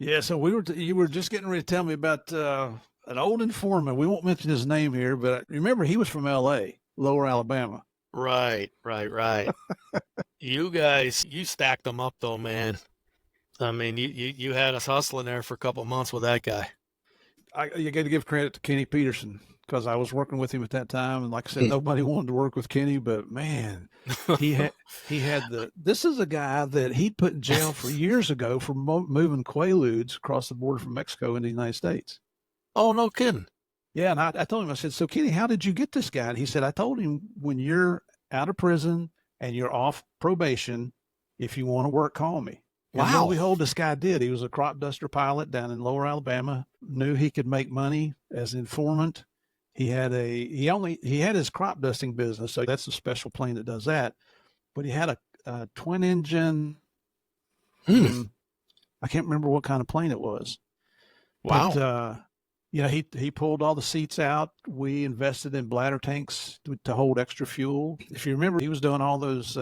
Yeah, so you were just getting ready to tell me about an old informant. We won't mention his name here, but remember he was from L.A., Lower Alabama. Right, right, right. You guys, you stacked them up though, man. I mean, you had us hustling there for a couple months with that guy. You got to give credit to Kenny Peterson because I was working with him at that time, and like I said, nobody wanted to work with Kenny, but man, he had the. This is a guy that he put in jail for years ago for moving quaaludes across the border from Mexico into the United States. Oh, no kidding. Yeah, and I told him, I said, so Kenny, how did you get this guy? And he said, I told him when you're out of prison and you're off probation, if you want to work, call me. And lo and Wow. behold, this guy did. He was a crop duster pilot down in Lower Alabama, knew he could make money as an informant. He had his crop dusting business, so that's a special plane that does that. But he had a twin engine. I can't remember what kind of plane it was. Wow. But he pulled all the seats out. We invested in bladder tanks to hold extra fuel. If you remember, he was doing all those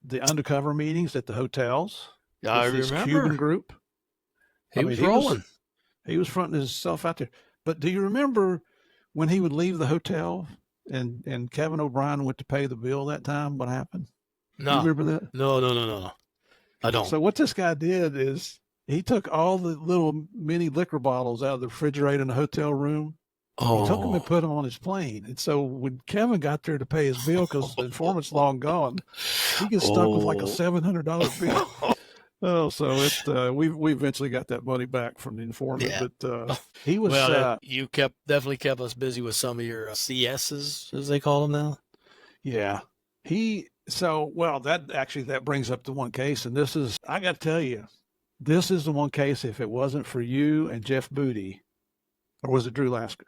the undercover meetings at the hotels. I His remember. Cuban group. He was rolling. He was fronting himself out there. But do you remember when he would leave the hotel and Kevin O'Brien went to pay the bill that time? What happened? No. You remember that? No. I don't. So what this guy did is he took all the little mini liquor bottles out of the refrigerator in the hotel room. Oh. He took them and put them on his plane. And so when Kevin got there to pay his bill, because the informant's long gone, he gets stuck with like a $700 bill. Oh, so we eventually got that money back from the informant, Yeah. but he was. Well, you definitely kept us busy with some of your CSs, as they call them now. Yeah, that brings up the one case, and I got to tell you, this is the one case. If it wasn't for you and Jeff Booty, or was it Drew Lasker?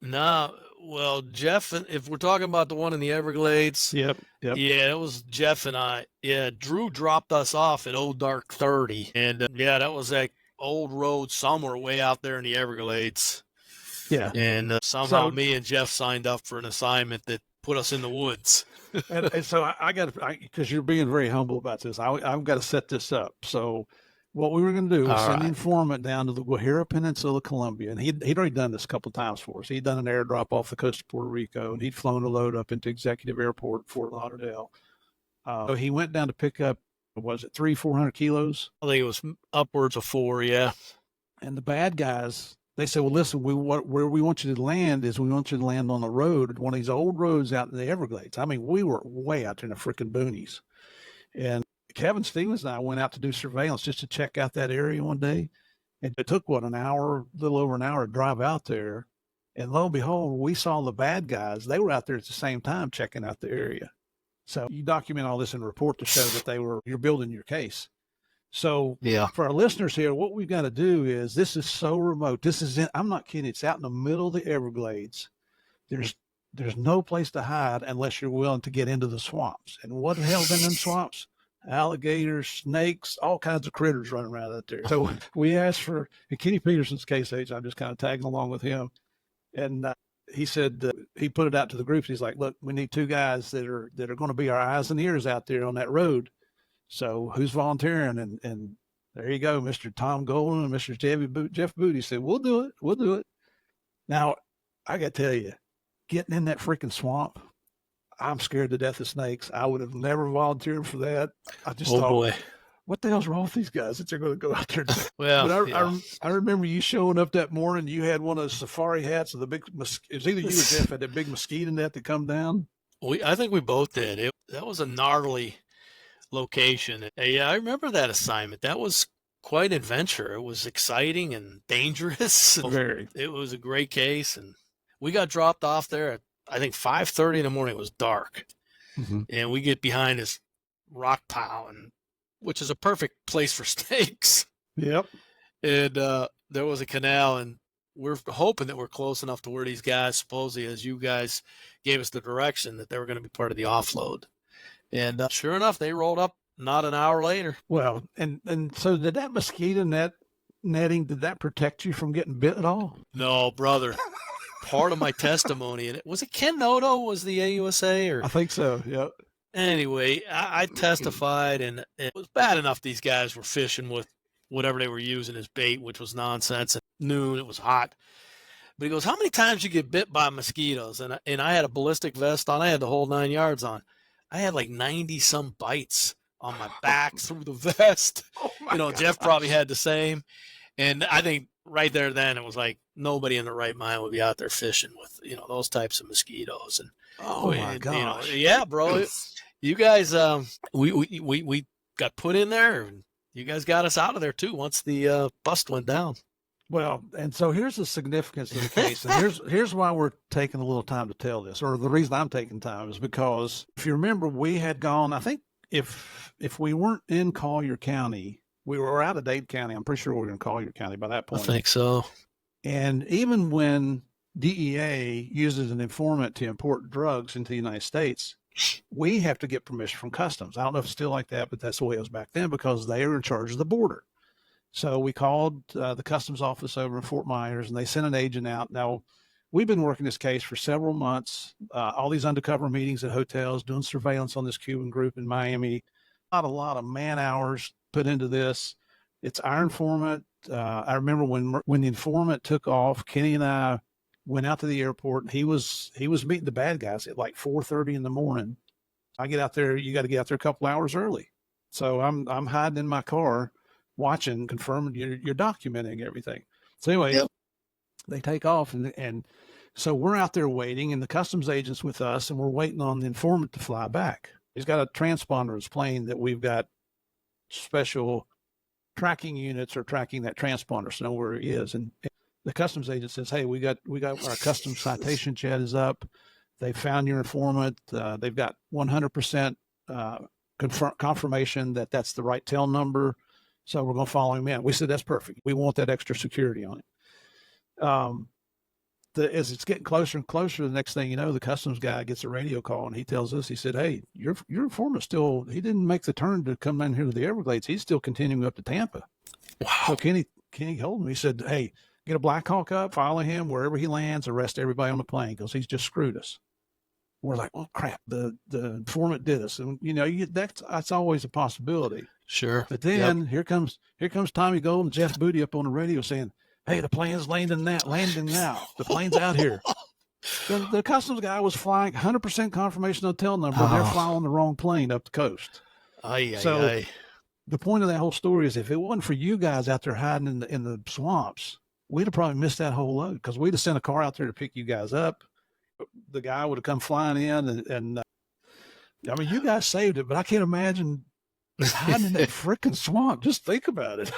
No, well, Jeff, if we're talking about the one in the Everglades, Yep. yeah, it was Jeff and I. Yeah, Drew dropped us off at Old Dark 30, and that was that old road somewhere way out there in the Everglades. Yeah, and somehow me and Jeff signed up for an assignment that put us in the woods. and so I got to, because you're being very humble about this. I've got to set this up. So what we were going to do was send the informant down to the Guajira Peninsula, Colombia. And he'd already done this a couple of times for us. He'd done an airdrop off the coast of Puerto Rico, and he'd flown a load up into Executive Airport, Fort Lauderdale. So he went down to pick up, was it 400 kilos? I think it was upwards of 4, yeah. And the bad guys, they said, well, listen, where we want you to land is we want you to land on the road, one of these old roads out in the Everglades. I mean, we were way out there in the freaking boonies. And Kevin Stevens and I went out to do surveillance just to check out that area one day. And it took, an hour, a little over an hour to drive out there. And lo and behold, we saw the bad guys. They were out there at the same time checking out the area. So you document all this in a report to show that you're building your case. So for our listeners here, what we've got to do is, this is so remote. I'm not kidding. It's out in the middle of the Everglades. There's no place to hide unless you're willing to get into the swamps. And what the hell's in them swamps? Alligators, snakes, all kinds of critters running around out there. So we asked for, in Kenny Peterson's case agent, I'm just kind of tagging along with him. And he said, he put it out to the groups. He's like, look, we need 2 guys that are going to be our eyes and ears out there on that road. So who's volunteering? And there you go, Mr. Tom Golden and Mr. Jeff Booty said, we'll do it. Now, I got to tell you, getting in that freaking swamp, I'm scared to death of snakes. I would have never volunteered for that. I just thought, boy, what the hell's wrong with these guys that they're going to go out there? Well, but I remember you showing up that morning. You had one of those safari hats with the big. It was either you or Jeff had that big mosquito net that come down. I think we both did. That was a gnarly location. Yeah, I remember that assignment. That was quite an adventure. It was exciting and dangerous. Very. It was a great case, and we got dropped off there at, I think, 5:30 in the morning. It was dark, and we get behind this rock pile, which is a perfect place for snakes. Yep. And there was a canal, and we're hoping that we're close enough to where these guys, supposedly, as you guys gave us the direction, that they were going to be part of the offload. And sure enough, they rolled up not an hour later. Well, and so did that mosquito netting, did that protect you from getting bit at all? No, brother. Part of my testimony, and was it Ken Noto was the AUSA? Or I think so, yep. Anyway, I testified, and it was bad enough these guys were fishing with whatever they were using as bait, which was nonsense. At noon, it was hot. But he goes, how many times you get bit by mosquitoes? And I had a ballistic vest on. I had the whole 9 yards on. I had like 90 some bites on my back through the vest. Oh Jeff probably had the same. And I think right there then it was like nobody in their right mind would be out there fishing with, those types of mosquitoes. And Oh my gosh. yeah, bro. You guys, we got put in there, and you guys got us out of there too once the bust went down. Well, and so here's the significance of the case, and here's why we're taking a little time to tell this, or the reason I'm taking time is because if you remember, we had gone. I think if we weren't in Collier County, we were out of Dade County. I'm pretty sure we were in Collier County by that point. I think so. And even when DEA uses an informant to import drugs into the United States, we have to get permission from Customs. I don't know if it's still like that, but that's the way it was back then because they are in charge of the border. So we called the Customs office over in Fort Myers, and they sent an agent out. Now, we've been working this case for several months, all these undercover meetings at hotels, doing surveillance on this Cuban group in Miami. Not a lot of man hours put into this. It's our informant. I remember when the informant took off, Kenny and I went out to the airport, and he was meeting the bad guys at like 4:30 in the morning. I get out there. You got to get out there a couple hours early. So I'm hiding in my car, watching, confirming you're documenting everything. So anyway, They take off, and so we're out there waiting, and the customs agent's with us, and we're waiting on the informant to fly back. He's got a transponder on his plane that we've got special tracking units are tracking that transponder to know where he is. And the customs agent says, hey, we got our customs citation jet is up. They found your informant. They've got 100% confirmation that that's the right tail number. So we're going to follow him in. We said, that's perfect. We want that extra security on him. As it's getting closer and closer, the next thing you know, the customs guy gets a radio call, and he tells us, he said, hey, your informant still, he didn't make the turn to come down here to the Everglades. He's still continuing up to Tampa. Wow. So Kenny told him, he said, hey, get a Black Hawk up, follow him wherever he lands, arrest everybody on the plane because he's just screwed us. We're like, oh crap, the informant did us. And that's always a possibility. Sure. But then here comes Tommy Gold and Jeff Booty up on the radio saying, hey, the plane's landing now. The plane's out here. The customs guy was flying 100% confirmation hotel number. And they're flying the wrong plane up the coast. The point of that whole story is if it wasn't for you guys out there hiding in the swamps, we'd have probably missed that whole load because we'd have sent a car out there to pick you guys up. The guy would have come flying in and I mean, you guys saved it, but I can't imagine hiding in that freaking swamp. Just think about it.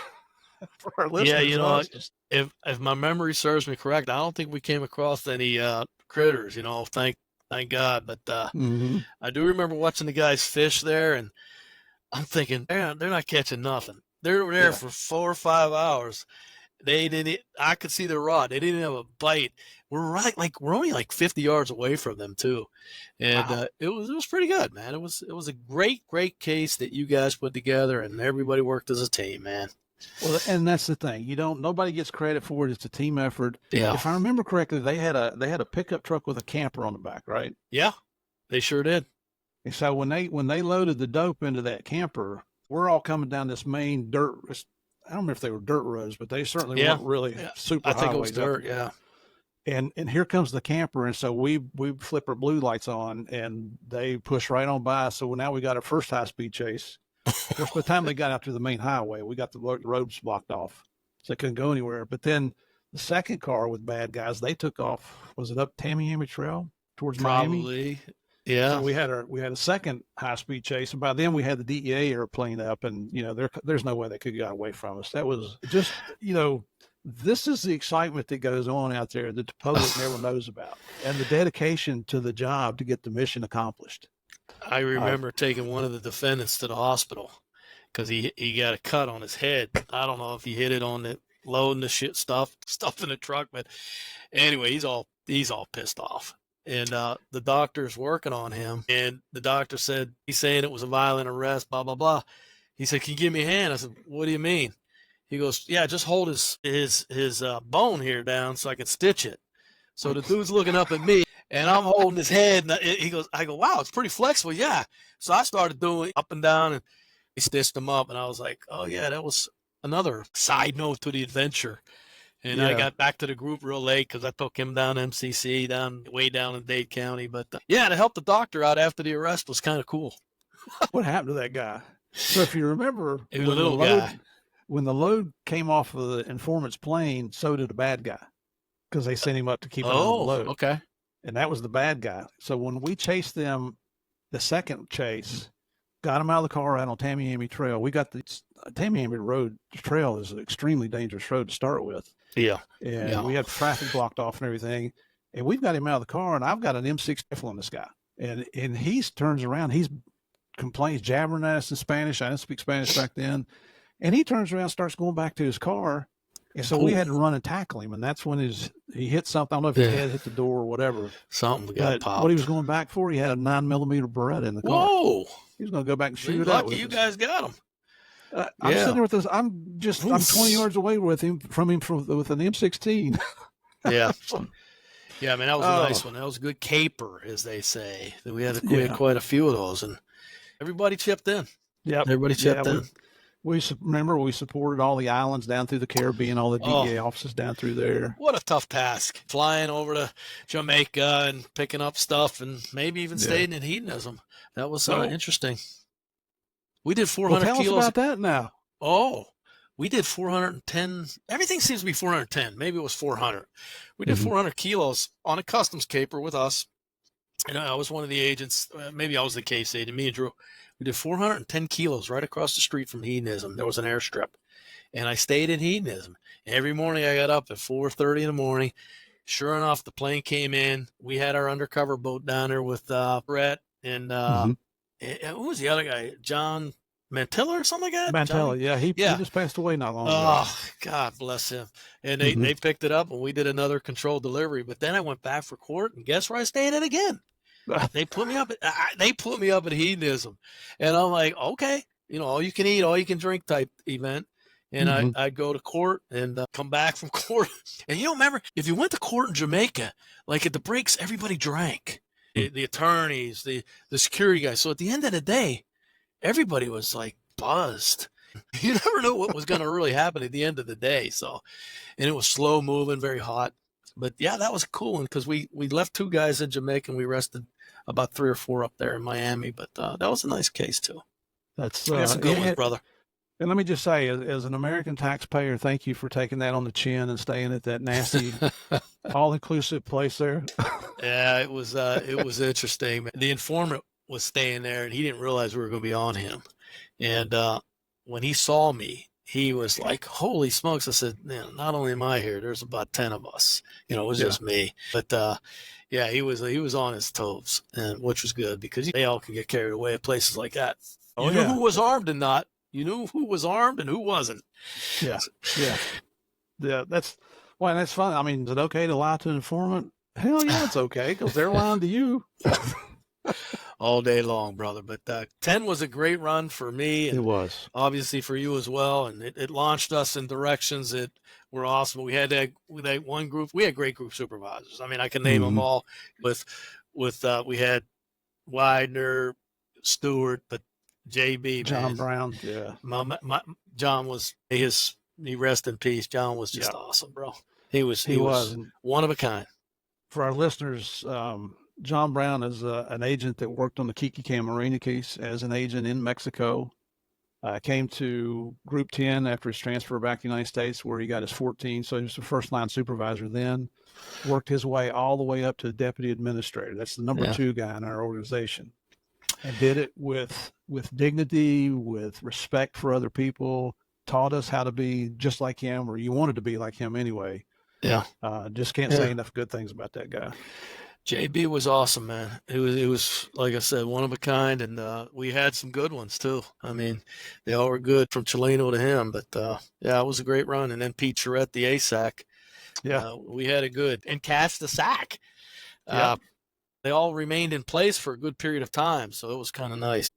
For our listeners, if my memory serves me correct, I don't think we came across any critters, thank God. But I do remember watching the guys fish there, and I'm thinking, they're not catching nothing. They're there for 4 or 5 hours. I could see the rod. They didn't have a bite. We're only like 50 yards away from them too. And it was pretty good, man. It was a great case that you guys put together, and everybody worked as a team, man. Well, and that's the thing. Nobody gets credit for it. It's a team effort. Yeah. If I remember correctly, they had a pickup truck with a camper on the back, right? Yeah, they sure did. And so when they loaded the dope into that camper, we're all coming down this main dirt. I don't remember if they were dirt roads, but they certainly weren't really super highways. I think it was dirt, yeah. And here comes the camper, and so we flip our blue lights on, and they push right on by. So now we got our first high-speed chase. Of course, by the time they got out to the main highway, we got the roads blocked off, so they couldn't go anywhere. But then the second car with bad guys, they took off. Was it up Tamiami Trail towards Miami? Probably, yeah. So we had a second high-speed chase, and by then we had the DEA airplane up, and there's no way they could have got away from us. That was just this is the excitement that goes on out there that the public never knows about, and the dedication to the job to get the mission accomplished. I remember taking one of the defendants to the hospital because he got a cut on his head. I don't know if he hit it on the loading the stuff in the truck, but anyway, he's all pissed off. And the doctor's working on him, and the doctor said he's saying it was a violent arrest, blah blah blah. He said, "Can you give me a hand?" I said, "What do you mean?" He goes, "Yeah, just hold his bone here down so I can stitch it." So the dude's looking up at me, and I'm holding his head, and I go, "Wow, it's pretty flexible." Yeah. So I started doing up and down, and he stitched him up, and I was like, "Oh yeah, that was another side note to the adventure. And I Yeah. got back to the group real late because I took him down MCC, way down in Dade County. But yeah, to help the doctor out after the arrest was kind of cool. What happened to that guy? So if you remember, He was a little guy. when the load came off of the informant's plane, so did the bad guy because they sent him up to keep an eye on the load. Okay. And that was the bad guy. So when we chased them, the second chase, got them out of the car out on Tamiami Trail. We got the Tamiami Road Trail is an extremely dangerous road to start with. Yeah. And we had traffic blocked off and everything. And we've got him out of the car, and I've got an M6 rifle on this guy. And he turns around, he's complains, jabbering at us in Spanish. I didn't speak Spanish back then. And he turns around, starts going back to his car. And so we had to run and tackle him. And that's when he hit something. I don't know if his head hit the door or whatever. Something got popped. What he was going back for, he had a 9mm Beretta in the car. Whoa. He was going to go back and shoot it out with Lucky you guys got him. I'm sitting there with this. I'm 20 yards away with him with an M16. Yeah. Yeah, I mean, that was a nice one. That was a good caper, as they say. We had quite a few of those, and everybody chipped in. Yep. Everybody chipped in. We supported all the islands down through the Caribbean, all the DEA offices down through there. What a tough task, flying over to Jamaica and picking up stuff and maybe even staying in hedonism. That was interesting. We did 400 kilos. Tell us about that now. Oh, we did 410. Everything seems to be 410. Maybe it was 400. We did 400 kilos on a customs caper with us. And I was one of the agents. Maybe I was the case agent. Me and Drew. We did 410 kilos right across the street from hedonism. There was an airstrip. And I stayed in hedonism. Every morning I got up at 4:30 in the morning. Sure enough, the plane came in. We had our undercover boat down there with Brett and who was the other guy? John Mantilla or something like that? Mantilla, he just passed away not long ago. Oh, God bless him. And they picked it up, and we did another controlled delivery. But then I went back for court, and guess where I stayed at again? They put me up at hedonism. And I'm like, okay, all you can eat, all you can drink type event. And I'd go to court and come back from court. And remember, if you went to court in Jamaica, like at the breaks, everybody drank. The attorneys, the security guys. So at the end of the day, everybody was like buzzed. You never know what was going to really happen at the end of the day. So, and it was slow moving, very hot. But yeah, that was a cool one because we left 2 guys in Jamaica and we rested about 3 or 4 up there in Miami. But that was a nice case too. That's a good one, brother. And let me just say, as an American taxpayer, thank you for taking that on the chin and staying at that nasty, all-inclusive place there. Yeah, it was interesting. The informant was staying there, and he didn't realize we were going to be on him. And when he saw me, he was like, "Holy smokes!" I said, "Not only am I here, there's about 10 of us. It was just me." But he was on his toes, and which was good because they all can get carried away at places like that. You knew who was armed and not. You knew who was armed and who wasn't. Yeah. That's fun. I mean, is it okay to lie to an informant? Hell yeah, it's okay because they're lying to you. All day long, brother. But 10 was a great run for me. And it was. Obviously for you as well. And it launched us in directions that were awesome. We had that one group. We had great group supervisors. I mean, I can name them all. We had Widener, Stewart, but JB, John Brown. Yeah. John was he rest in peace. John was just awesome, bro. He was one of a kind. For our listeners, John Brown is an agent that worked on the Kiki Camarena case as an agent in Mexico. Came to Group 10 after his transfer back to the United States, where he got his 14. So he was the first line supervisor then. Worked his way all the way up to deputy administrator. That's the number 2 guy in our organization. And did it with dignity, with respect for other people, taught us how to be just like him, or you wanted to be like him anyway. Yeah. Just can't say enough good things about that guy. JB was awesome, man. It was like I said, one of a kind, and we had some good ones too. I mean, they all were good from Chileno to him, but it was a great run. And then Pete Charette, the ASAC. Yeah. We had a good, and Cash the SAC. They all remained in place for a good period of time, so it was kind of nice.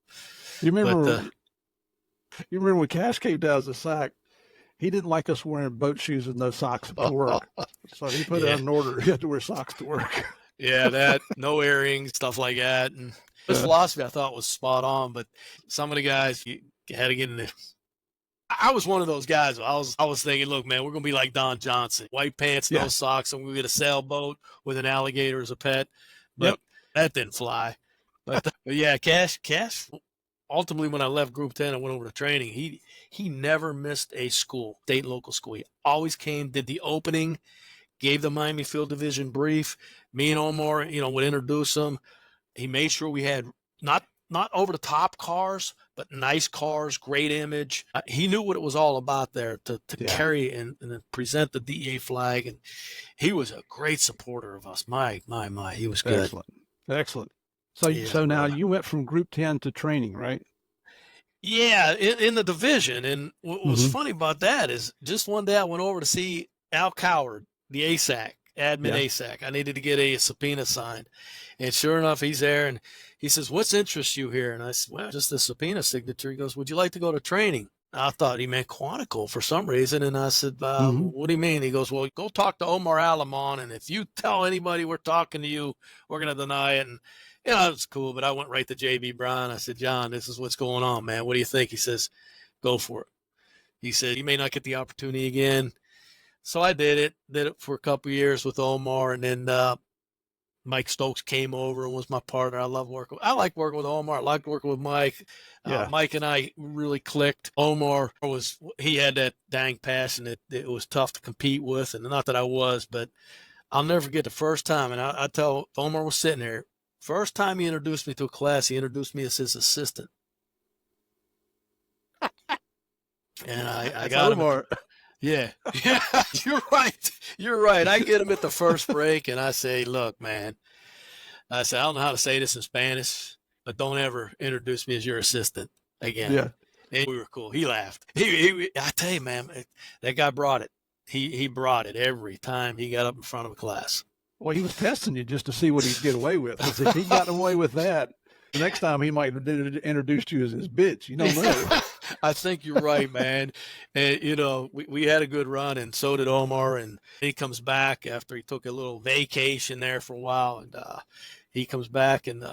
You remember when Cash came down as a SAC, he didn't like us wearing boat shoes and no socks to work. So he put out an order. He had to wear socks to work. Yeah, no earrings, stuff like that. And his philosophy I thought was spot on, but some of the guys, you had to get in I was one of those guys. I was thinking, look, man, we're gonna be like Don Johnson, white pants, no socks, and we get a sailboat with an alligator as a pet. But that didn't fly. But yeah, Cash. Ultimately, when I left Group 10 and went over to training, he never missed a school, state and local school. He always came, did the opening, gave the Miami Field Division brief. Me and Omar, would introduce him. He made sure we had not over the top cars, but nice cars, great image. He knew what it was all about there to carry and present the DEA flag. And he was a great supporter of us. My, he was good. Excellent. So now you went from Group 10 to training, right? Yeah, in the division. And what was funny about that is just one day I went over to see Al Coward, the ASAC, admin ASAC. I needed to get a subpoena signed. And sure enough, he's there. And he says, what's interest you here? And I said, well, just the subpoena signature. He goes, would you like to go to training? I thought he meant Quantico for some reason. And I said, what do you mean? He goes, well, go talk to Omar Alamon. And if you tell anybody we're talking to you, we're going to deny it. And it's cool, but I went right to J.B. Brown. I said, John, this is what's going on, man. What do you think? He says, go for it. He said, you may not get the opportunity again. So I did it for a couple of years with Omar. And then Mike Stokes came over and was my partner. I like working with Omar. I liked working with Mike. Mike and I really clicked. Omar he had that dang passion that it was tough to compete with. And not that I was, but I'll never forget the first time. And I tell Omar was sitting there. First time he introduced me to a class, he introduced me as his assistant. And I got Omar. Yeah, you're right. I get him at the first break, and I say, look, man, I don't know how to say this in Spanish, but don't ever introduce me as your assistant again. Yeah. And we were cool. He laughed. I tell you, man, that guy brought it. He brought it every time he got up in front of a class. Well, he was testing you just to see what he'd get away with. Because if he got away with that, the next time he might have introduced you as his bitch. You don't know. I think you're right, man. And, we had a good run, and so did Omar. And he comes back after he took a little vacation there for a while. And he comes back, and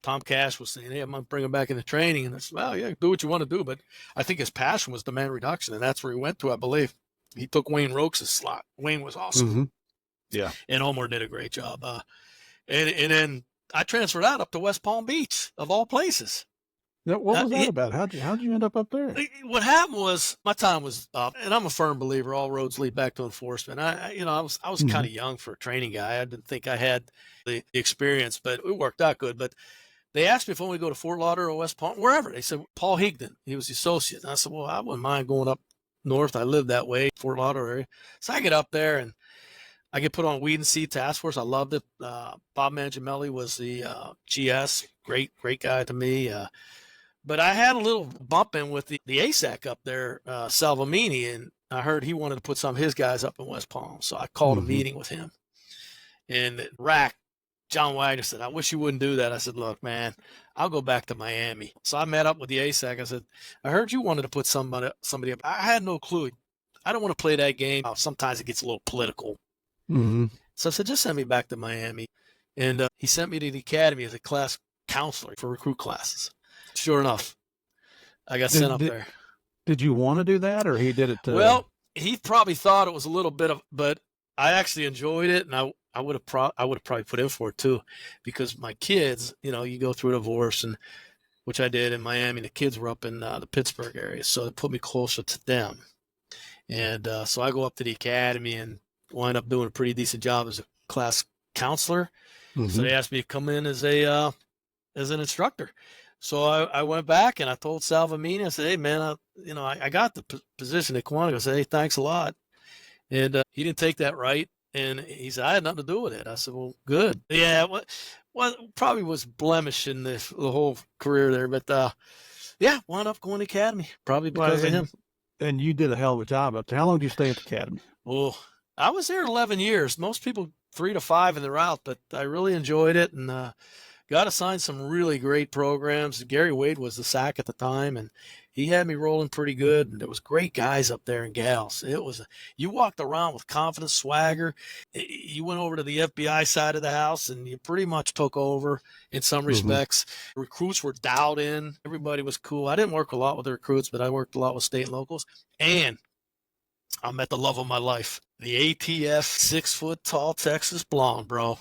Tom Cash was saying, hey, I'm going to bring him back into training. And I said, well, yeah, do what you want to do. But I think his passion was demand reduction, and that's where he went to, I believe. He took Wayne Rokes' slot. Wayne was awesome. Mm-hmm. Yeah. And Omar did a great job. And then I transferred out up to West Palm Beach, of all places. What was that about? How'd you end up there? What happened was my time was up, and I'm a firm believer all roads lead back to enforcement. I was kind of young for a training guy. I didn't think I had the experience, but it worked out good. But they asked me if I wanted to go to Fort Lauderdale or West Palm, wherever. They said, Paul Higdon, he was the associate. And I said, well, I wouldn't mind going up north. I lived that way, Fort Lauderdale area. So I get up there, and I get put on Weed and Seed Task Force. I loved it. Bob Mangiamelli was the GS, great guy to me. But I had a little bump in with the ASAC up there, Salvamini, and I heard he wanted to put some of his guys up in West Palm. So I called a meeting with him. And John Wagner said, I wish you wouldn't do that. I said, look, man, I'll go back to Miami. So I met up with the ASAC. I said, I heard you wanted to put somebody up. I had no clue. I don't want to play that game. Sometimes it gets a little political. Mm-hmm. So I said, just send me back to Miami. And he sent me to the academy as a class counselor for recruit classes. Sure enough, I got sent up there. Did you want to do that, or he did it? Well, he probably thought it was a little bit of, but I actually enjoyed it, and I would have probably put in for it too, because my kids, you go through a divorce, and which I did in Miami. The kids were up in the Pittsburgh area, so it put me closer to them. And so I go up to the academy and wind up doing a pretty decent job as a class counselor. Mm-hmm. So they asked me to come in as an instructor. So I went back and I told Salvamini, I said, hey, man, I got the position at Quantico. I said, hey, thanks a lot. And he didn't take that right. And he said, I had nothing to do with it. I said, well, good. Yeah, well probably was blemish in the whole career there. But, wound up going to academy, probably because of him. And you did a hell of a job up there. How long did you stay at the academy? Well, I was there 11 years. Most people 3 to 5 in the route, but I really enjoyed it. And got assigned some really great programs. Gary Wade was the SAC at the time, and he had me rolling pretty good. And there was great guys up there and gals. You walked around with confidence, swagger. You went over to the FBI side of the house, and you pretty much took over in some respects. Recruits were dialed in. Everybody was cool. I didn't work a lot with the recruits, but I worked a lot with state and locals. And I met the love of my life, the ATF 6-foot tall Texas blonde, bro.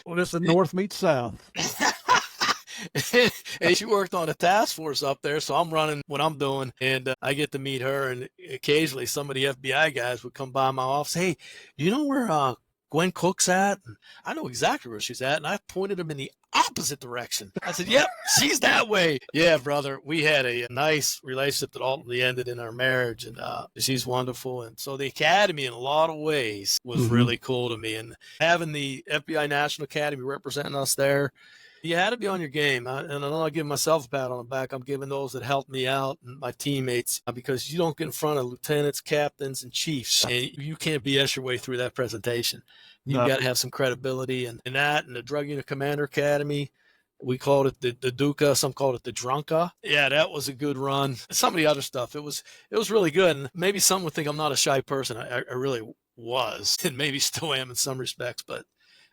Well, it's the North meets South. And she worked on a task force up there, so I'm running what I'm doing, and I get to meet her. And occasionally, some of the FBI guys would come by my office. Hey, you know where Gwen Cook's at? And I know exactly where she's at, and I pointed them in the opposite direction. I said, "Yep, she's that way." Yeah, brother, we had a nice relationship that ultimately ended in our marriage, and she's wonderful. And so the academy, in a lot of ways, was really cool to me. And having the FBI National Academy representing us there, you had to be on your game. And I'm not giving myself a pat on the back. I'm giving those that helped me out and my teammates, because you don't get in front of lieutenants, captains, and chiefs, and you can't BS your way through that presentation. You've got to have some credibility, and that, and the Drug Unit Commander Academy. We called it the Duca. Some called it the Drunka. Yeah, that was a good run. Some of the other stuff, it was really good. And maybe some would think I'm not a shy person. I really was, and maybe still am in some respects. But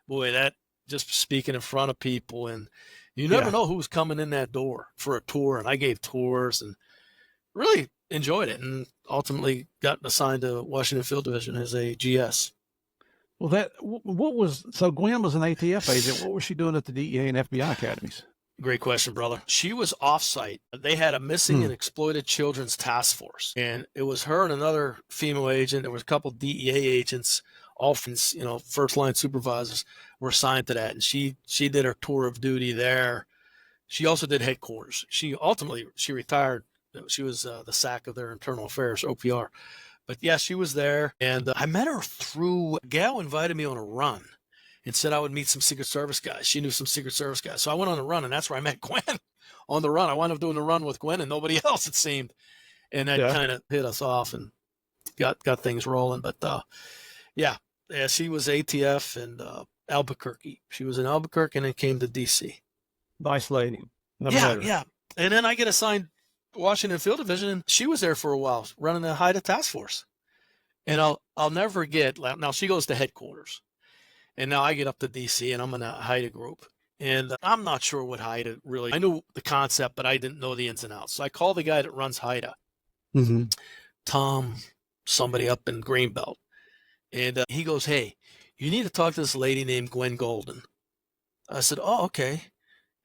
boy, that just speaking in front of people, and you never know who's coming in that door for a tour. And I gave tours and really enjoyed it, and ultimately got assigned to Washington Field Division as a GS. Well, so Gwen was an ATF agent. What was she doing at the DEA and FBI academies? Great question, brother. She was off-site. They had a missing and exploited children's task force, and it was her and another female agent. There was a couple DEA agents, all from, first-line supervisors were assigned to that, and she did her tour of duty there. She also did headquarters. She retired. She was the SAC of their internal affairs, OPR. But yeah, she was there, and I met her through, Gal invited me on a run and said I would meet some Secret Service guys. She knew some Secret Service guys. So I went on a run, and that's where I met Gwen on the run. I wound up doing the run with Gwen and nobody else, it seemed. And that kind of hit us off and got things rolling. But yeah, she was ATF and Albuquerque. She was in Albuquerque and then came to D.C. Nice lady. Yeah. And then I get assigned Washington Field Division, and she was there for a while running the HIDA task force. And I'll never forget, now she goes to headquarters, and now I get up to DC, and I'm in a HIDA group, and I'm not sure what HIDA really, I knew the concept, but I didn't know the ins and outs. So I call the guy that runs HIDA, Tom, somebody up in Greenbelt, and he goes, "Hey, you need to talk to this lady named Gwen Golden." I said, "Oh, okay."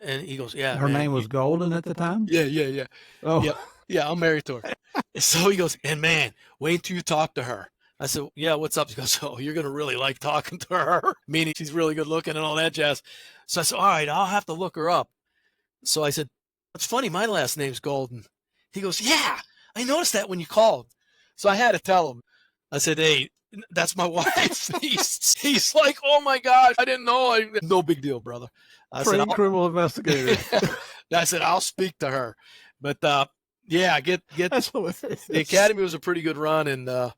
And he goes, "Yeah." Her name was Golden at the time? Yeah. Oh. Yeah, I'm married to her. So he goes, "And man, wait till you talk to her." I said, "Yeah, what's up?" He goes, "Oh, you're going to really like talking to her." Meaning she's really good looking and all that jazz. So I said, "All right, I'll have to look her up." So I said, "It's funny, my last name's Golden." He goes, "Yeah, I noticed that when you called." So I had to tell him. I said, "Hey, that's my wife." He's like, "Oh my God, I didn't know." No big deal, brother. Trained criminal investigator. I said, "I'll speak to her." But yeah, get the academy was a pretty good run, and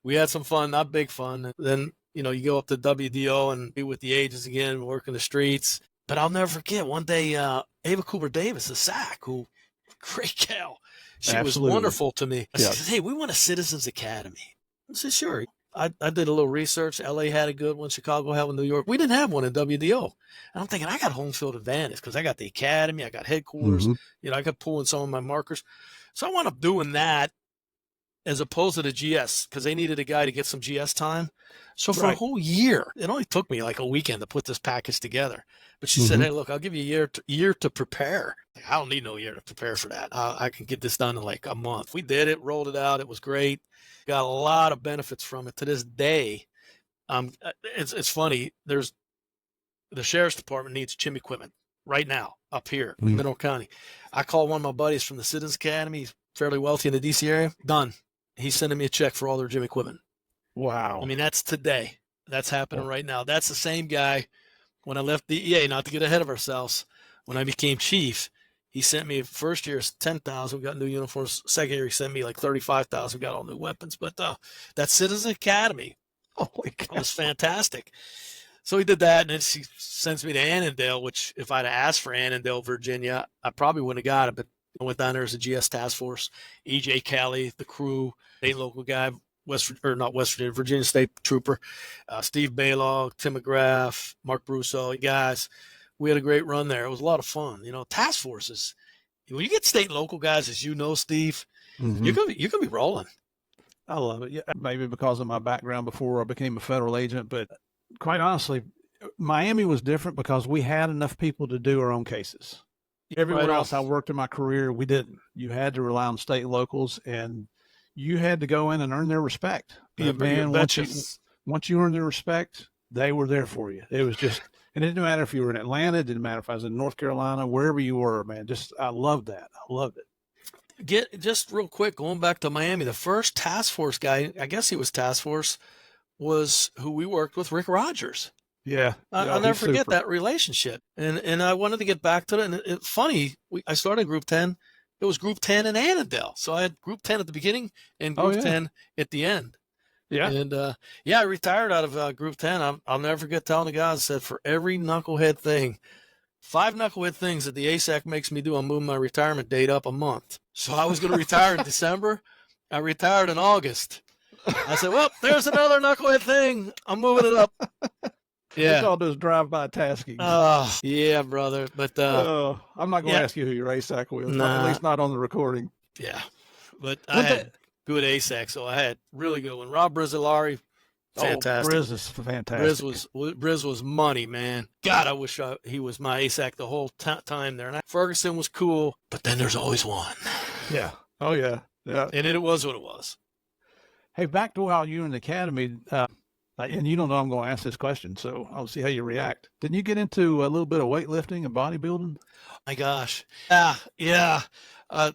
we had some fun, not big fun. Then you go up to WDO and be with the agents again, work in the streets. But I'll never forget one day, Ava Cooper Davis, the SAC, who great gal, she was wonderful to me. I said, "Hey, we want a Citizens Academy." I said, "Sure." I did a little research. LA had a good one. Chicago had one. New York. We didn't have one in WDO. And I'm thinking, I got home field advantage because I got the academy. I got headquarters. I got pulling some of my markers. So I wound up doing that as opposed to the GS because they needed a guy to get some GS time. So for a whole year, it only took me like a weekend to put this package together. But she said, "Hey, look, I'll give you a year to prepare." I don't need no year to prepare for that. I can get this done in like a month. We did it, rolled it out. It was great. Got a lot of benefits from it to this day. It's funny. There's the sheriff's department needs gym equipment right now up here in Mineral County. I call one of my buddies from the Citizens Academy. He's fairly wealthy in the DC area. Done. He's sending me a check for all their gym equipment. Wow. I mean, that's today. That's happening right now. That's the same guy when I left DEA, not to get ahead of ourselves. When I became chief, he sent me first year $10,000. We got new uniforms. Second year, he sent me like $35,000. We got all new weapons. But that Citizen Academy was fantastic. So he did that, and then she sends me to Annandale, which if I'd asked for Annandale, Virginia, I probably wouldn't have got it. But I went down there as a GS task force. E.J. Kelly, the crew, a local guy, Virginia State Trooper, Steve Baylog, Tim McGrath, Mark Brusso, guys. We had a great run there. It was a lot of fun. Task forces. When you get state and local guys, as you know, Steve, you're gonna be rolling. I love it. Yeah, maybe because of my background before I became a federal agent, but quite honestly, Miami was different because we had enough people to do our own cases. Everywhere else I worked in my career, we didn't. You had to rely on state locals, and you had to go in and earn their respect. Man, once you earned their respect, they were there for you. It was just, and it didn't matter if you were in Atlanta, it didn't matter if I was in North Carolina, wherever you were, man. I loved that. I loved it. Just real quick, going back to Miami, the first task force guy, I guess he was task force, was who we worked with, Rick Rogers. Yeah. I'll never forget that relationship. And I wanted to get back to it. And it's funny, I started Group 10. It was Group 10 in Annandale. So I had Group 10 at the beginning and Group 10 at the end. Yeah. And I retired out of Group 10. I'll never forget telling the guys, I said, for every knucklehead thing, 5 knucklehead things that the ASAC makes me do, I'm moving my retirement date up a month. So I was going to retire in December. I retired in August. I said, well, there's another knucklehead thing. I'm moving it up. Yeah. It's all those drive-by tasking. Yeah, brother. But I'm not going to ask you who your ASAC was. Nah. At least not on the recording. Yeah. But I had good ASAC, so I had really good one. Rob Brizzolari, fantastic. Briz is fantastic. Briz was money, man. God, I wish he was my ASAC the whole time there. And Ferguson was cool, but then there's always one. Yeah. Oh, yeah. Yeah. And it was what it was. Hey, back to while you were in the academy, and you don't know I'm going to ask this question, so I'll see how you react. Didn't you get into a little bit of weightlifting and bodybuilding? My gosh. Yeah.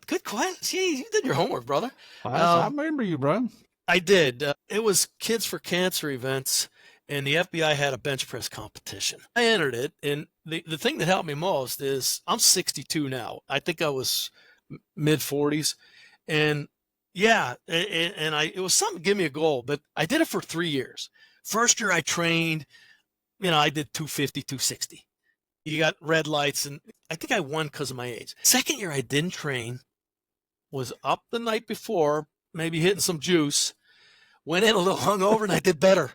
Good question. See, you did your homework, brother. I remember you, bro. I did. It was Kids for Cancer events, and the FBI had a bench press competition. I entered it, and the thing that helped me most is I'm 62 now. I think I was mid-40s, and it was something to give me a goal, but I did it for 3 years. First year I trained, I did 250, 260. You got red lights, and I think I won because of my age. Second year I didn't train, was up the night before, maybe hitting some juice, went in a little hungover, and I did better.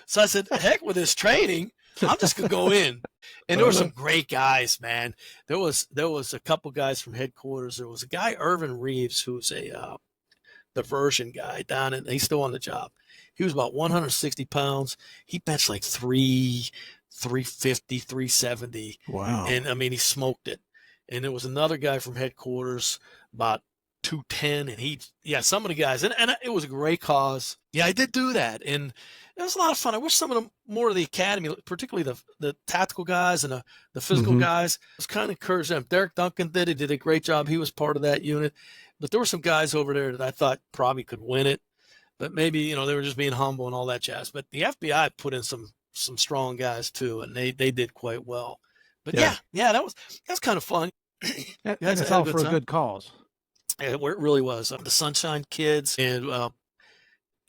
So I said, heck with this training, I'm just going to go in. And there were some great guys, man. There was a couple guys from headquarters. There was a guy, Irvin Reeves, who's a diversion guy down in, he's still on the job. He was about 160 pounds. He benched like 350, 370. Wow. And I mean, he smoked it. And there was another guy from headquarters, about 210. And some of the guys, and it was a great cause. Yeah, I did do that. And it was a lot of fun. I wish some of them more of the academy, particularly the tactical guys and the physical guys, I was kind of encouraged them. Derek Duncan did a great job. He was part of that unit. But there were some guys over there that I thought probably could win it. But maybe, they were just being humble and all that jazz. But the FBI put in some strong guys too, and they did quite well. But yeah, that was kind of fun. That's all for a good cause. Yeah, it really was. The Sunshine Kids, and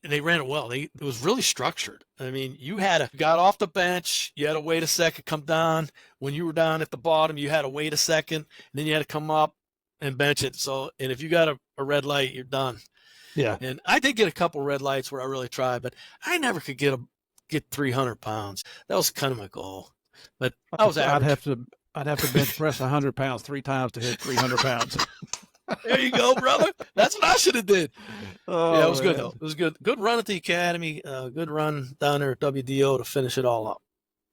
they ran it well. It was really structured. I mean, you got off the bench, you had to wait a second, come down. When you were down at the bottom, you had to wait a second, and then you had to come up and bench it. So, and if you got a red light, you're done. Yeah. And I did get a couple red lights where I really tried, but I never could get 300 pounds. That was kind of my goal. But I was average. I'd have to bench press 100 pounds 3 times to hit 300 pounds. There you go, brother. That's what I should have did. Oh, yeah, it was good though. It was good. Good run at the academy. Good run down there at WDO to finish it all up.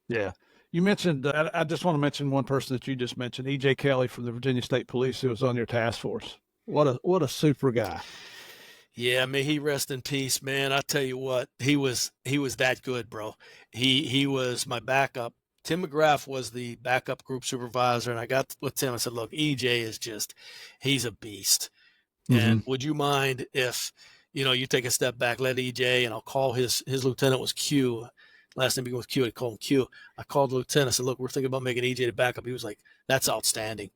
Yeah. You mentioned, I just want to mention one person that you just mentioned, E.J. Kelly from the Virginia State Police, who was on your task force. What a super guy. Yeah, may he rest in peace, man. I tell you what, he was that good, bro. He was my backup. Tim McGrath was the backup group supervisor, and I got with Tim. I said, look, EJ is he's a beast. And would you mind if, you take a step back, let EJ, and I'll call his lieutenant was Q. Last name began with Q. I called him Q. I called the lieutenant. I said, look, we're thinking about making EJ the backup. He was like, that's outstanding.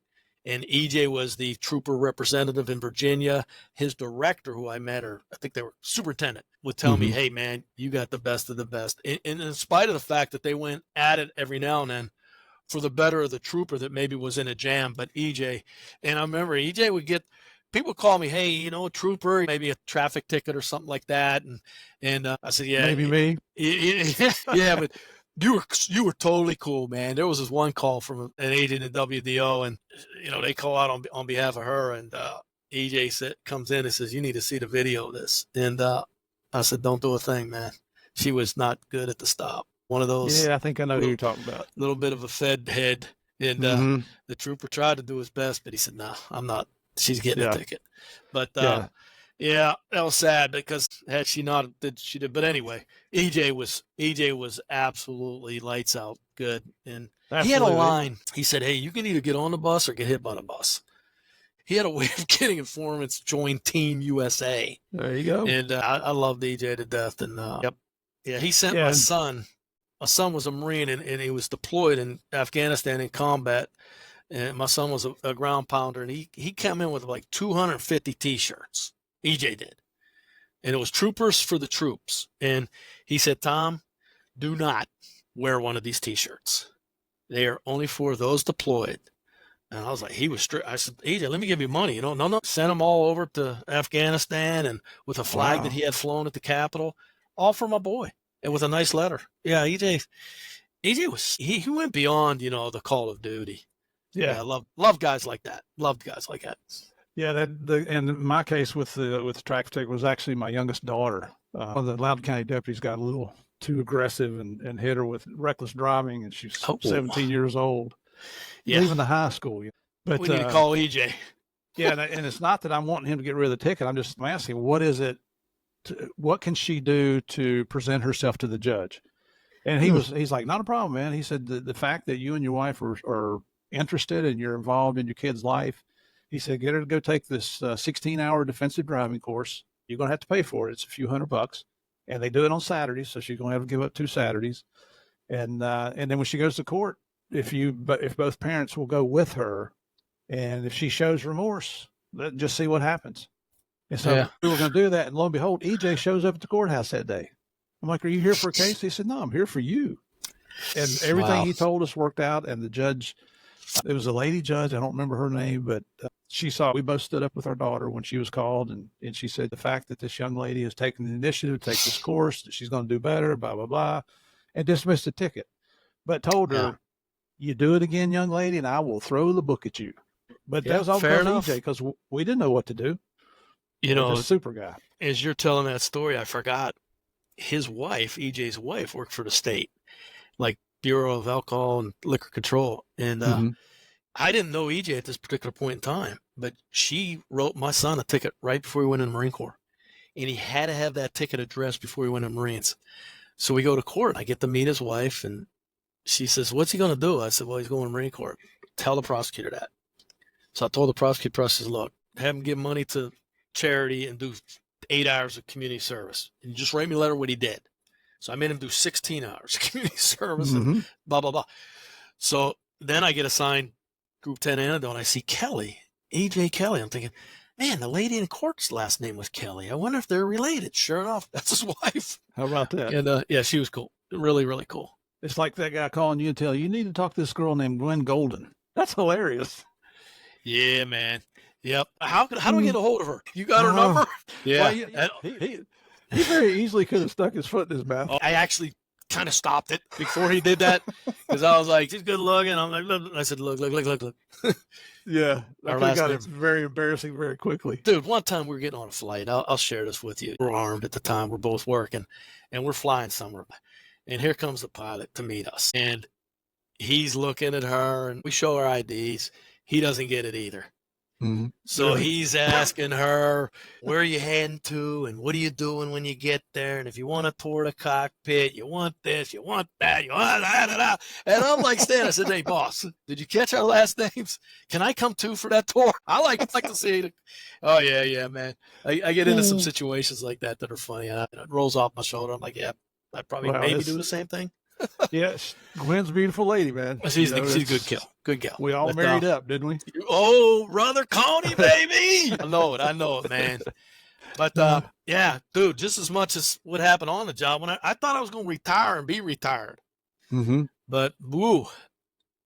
And EJ was the trooper representative in Virginia. His director, who I met, or I think they were superintendent, would tell me, hey, man, you got the best of the best. And in spite of the fact that they went at it every now and then for the better of the trooper that maybe was in a jam, but EJ, and I remember EJ would get, people call me, hey, you know, a trooper, maybe a traffic ticket or something like that. And I said, yeah. Maybe me. Yeah, but you were totally cool, man. There was this one call from an agent in WDO, and you know they call out on behalf of her, and EJ comes in and says, "You need to see the video of this." And I said, "Don't do a thing, man." She was not good at the stop. One of those. Yeah, I think I know who you're talking about. A little bit of a Fed head, and the trooper tried to do his best, but he said, "No, I'm not. She's getting a ticket." But yeah, that was sad because had she not, she did. But anyway, EJ was absolutely lights out good, and he had a line. He said, "Hey, you can either get on the bus or get hit by the bus." He had a way of getting informants join Team USA. There you go. And I loved EJ to death. And he sent my son. My son was a Marine, and he was deployed in Afghanistan in combat. And my son was a ground pounder, and he came in with like 250 T-shirts. EJ did. And it was troopers for the troops. And he said, Tom, do not wear one of these T-shirts. They are only for those deployed. And I was like, he was strict. I said, EJ, let me give you money. You know, no. Sent them all over to Afghanistan and with a flag that he had flown at the Capitol, all for my boy. And with a nice letter. Yeah, EJ was, he went beyond, you know, the Call of Duty. Yeah, love guys like that. Loved guys like that. Yeah, and in my case with the traffic ticket was actually my youngest daughter. One of the Loudoun County deputies got a little too aggressive and hit her with reckless driving, and she's 17 years old, leaving the high school. But we need to call EJ. Yeah, and it's not that I'm wanting him to get rid of the ticket. I'm asking, what is it? What can she do to present herself to the judge? And he's like, not a problem, man. He said the fact that you and your wife are interested and you're involved in your kid's life. He said, get her to go take this 16-hour defensive driving course. You're going to have to pay for it. It's a few $100, and they do it on Saturdays, so she's going to have to give up 2 Saturdays. And then when she goes to court, if both parents will go with her, and if she shows remorse, just see what happens. And so we were going to do that, and lo and behold, EJ shows up at the courthouse that day. I'm like, are you here for a case? He said, no, I'm here for you. And everything he told us worked out, and the judge, it was a lady judge. I don't remember her name, but we both stood up with our daughter when she was called. And she said, the fact that this young lady has taken the initiative to take this course, that she's going to do better, blah, blah, blah, and dismissed the ticket, but told her, you do it again, young lady, and I will throw the book at you. But that was all fair enough. EJ, because we didn't know what to do. You know, a super guy. As you're telling that story, I forgot his wife, EJ's wife, worked for the state, like Bureau of Alcohol and Liquor Control. And I didn't know EJ at this particular point in time, but she wrote my son a ticket right before he went in the Marine Corps. And he had to have that ticket addressed before he went in the Marines. So we go to court. I get to meet his wife, and she says, what's he going to do? I said, well, he's going to the Marine Corps. Tell the prosecutor that. So I told the prosecutor, look, have him give money to charity and do 8 hours of community service. And just write me a letter what he did. So I made him do 16 hours of community service and blah, blah, blah. So then I get assigned Group 10 antidote, and I see Kelly, EJ Kelly. I'm thinking, man, the lady in court's last name was Kelly. I wonder if they're related. Sure enough, that's his wife. How about that? And she was cool. Really, really cool. It's like that guy calling you and telling you need to talk to this girl named Gwen Golden. That's hilarious. Yeah, man. Yep. How do we get a hold of her? You got her number? Yeah. Well, he very easily could have stuck his foot in his mouth. I actually kind of stopped it before he did that because I was like, she's good looking. I'm like, look. I said, look. Yeah. I got it very embarrassing very quickly. Dude, one time we were getting on a flight. I'll share this with you. We're armed at the time. We're both working, and we're flying somewhere. And here comes the pilot to meet us. And he's looking at her, and we show our IDs. He doesn't get it either. Mm-hmm. So he's asking her, where are you heading to? And what are you doing when you get there? And if you want to tour the cockpit, you want this, you want that, you want that. And I'm like, Stan, I said, hey, boss, did you catch our last names? Can I come too for that tour? I like to see it. Oh, yeah, man. I get into some situations like that are funny. And it rolls off my shoulder. I'm like, yeah, I'd probably maybe do the same thing. Yes, Gwen's a beautiful lady, man. She's a good gal. Good gal. We all But, married up, didn't we? oh, brother Coney, baby. I know it, man. But yeah, dude, just as much as what happened on the job, when I thought I was going to retire and be retired, but woo,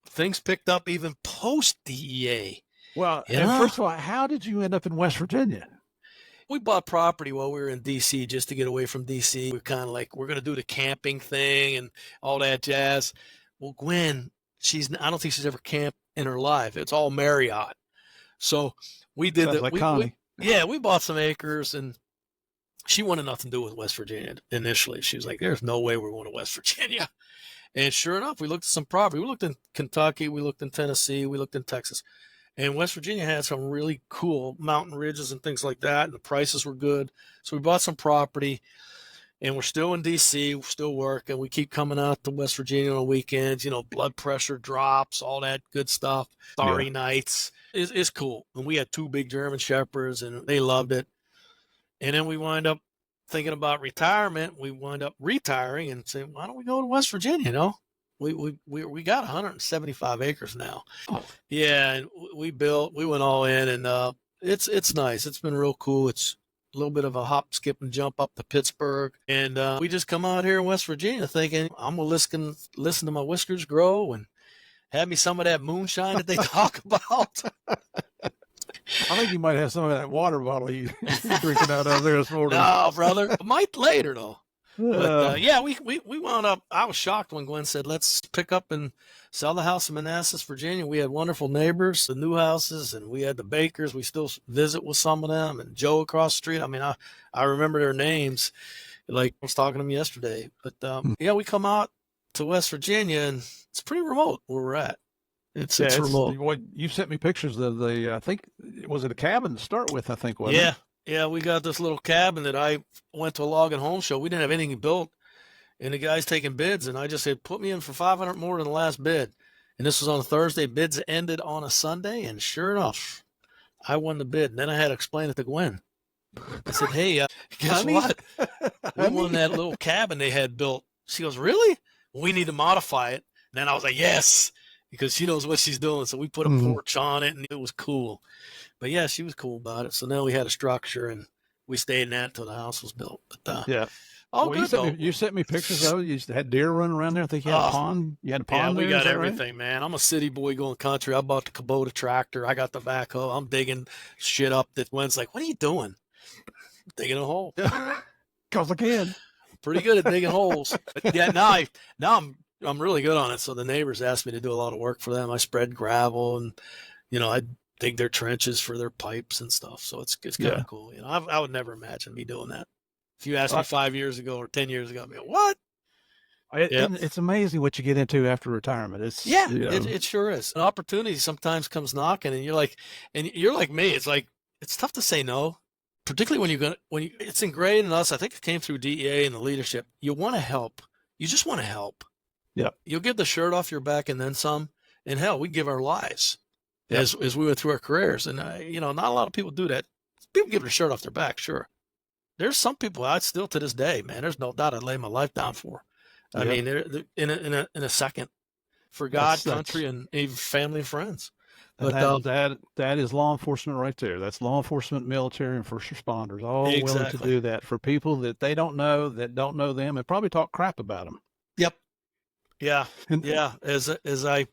things picked up even post DEA. Well, and first of all, how did you end up in West Virginia? We bought property while we were in D.C. just to get away from D.C. We're kind of like, we're going to do the camping thing and all that jazz. Well, Gwen, I don't think she's ever camped in her life. It's all Marriott. So we did that. Like Connie. We bought some acres, and she wanted nothing to do with West Virginia initially. She was like, there's no way we're going to West Virginia. And sure enough, we looked at some property. We looked in Kentucky. We looked in Tennessee. We looked in Texas. And West Virginia had some really cool mountain ridges and things like that, and the prices were good. So we bought some property, and we're still in D.C., we're still working. We keep coming out to West Virginia on the weekends, blood pressure drops, all that good stuff, starry nights. It's cool. And we had 2 big German Shepherds, and they loved it. And then we wind up thinking about retirement. We wind up retiring and saying, why don't we go to West Virginia, We got 175 acres now. Oh. Yeah, and we went all in, and it's nice. It's been real cool. It's a little bit of a hop, skip, and jump up to Pittsburgh, and we just come out here in West Virginia thinking I'm gonna listen to my whiskers grow and have me some of that moonshine that they talk about. I think you might have some of that water bottle you're drinking out of there this morning. No, brother, might later though. But we wound up. I was shocked when Gwen said, let's pick up and sell the house in Manassas, Virginia. We had wonderful neighbors, the new houses, and we had the Bakers. We still visit with some of them, and Joe across the street. I mean, I remember their names. Like I was talking to them yesterday. But we come out to West Virginia, and it's pretty remote where we're at. It's remote. You sent me pictures of I think, was it a cabin to start with, I think, wasn't it? Yeah, we got this little cabin that I went to a log and home show. We didn't have anything built, and the guy's taking bids, and I just said, put me in for $500 more than the last bid. And this was on a Thursday. Bids ended on a Sunday, and sure enough, I won the bid. And then I had to explain it to Gwen. I said, hey, guess what? We won that little cabin they had built. She goes, really? Well, we need to modify it. And then I was like, yes, because she knows what she's doing. So we put a porch on it, and it was cool. But yeah, she was cool about it. So now we had a structure, and we stayed in that until the house was built. But good. You sent me pictures of it. You had deer running around there. I think you had a pond. You had a pond. Yeah, we got everything, right? Man. I'm a city boy going country. I bought the Kubota tractor. I got the backhoe. I'm digging shit up. That Gwen's like, what are you doing? Digging a hole. Because I can. Pretty good at digging holes. But yeah, now I'm really good on it. So the neighbors asked me to do a lot of work for them. I spread gravel, and I dig their trenches for their pipes and stuff. So it's kind of cool. I would never imagine me doing that. If you asked me 5 years ago or 10 years ago, I'd be like, what? It's amazing what you get into after retirement. It sure is. An opportunity sometimes comes knocking, and you're like me. It's like, it's tough to say no, particularly when it's ingrained in us. I think it came through DEA and the leadership. You want to help. You just want to help. Yeah. You'll give the shirt off your back and then some, and hell, we give our lives. As we went through our careers. And, not a lot of people do that. People give their shirt off their back, sure. There's some people I still, to this day, man, there's no doubt I'd lay my life down for. I mean, they're in a second for God, country, and even family and friends. But that is law enforcement right there. That's law enforcement, military, and first responders, all willing to do that for people that they don't know, that don't know them, and probably talk crap about them. Yep. Yeah. As I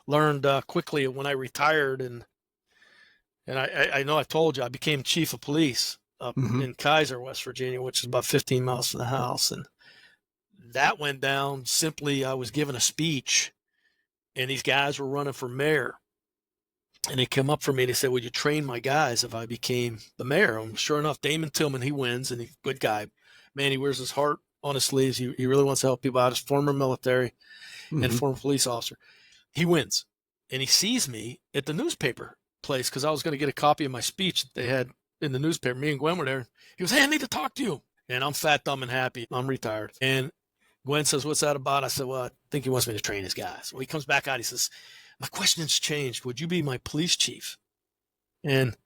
learned quickly when I retired, and I know I told you, I became chief of police up in Kaiser, West Virginia, which is about 15 miles from the house. And that went down simply, I was giving a speech, and these guys were running for mayor. And they came up for me and they said, would you train my guys if I became the mayor? And sure enough, Damon Tillman, he wins, and he's a good guy. Man, he wears his heart on his sleeves. He really wants to help people out. He's former military and former police officer. He wins, and he sees me at the newspaper place because I was going to get a copy of my speech that they had in the newspaper. Me and Gwen were there. He goes, hey, I need to talk to you. And I'm fat, dumb, and happy. I'm retired. And Gwen says, what's that about? I said, well, I think he wants me to train his guys. Well, he comes back out. He says, my question's changed. Would you be my police chief? And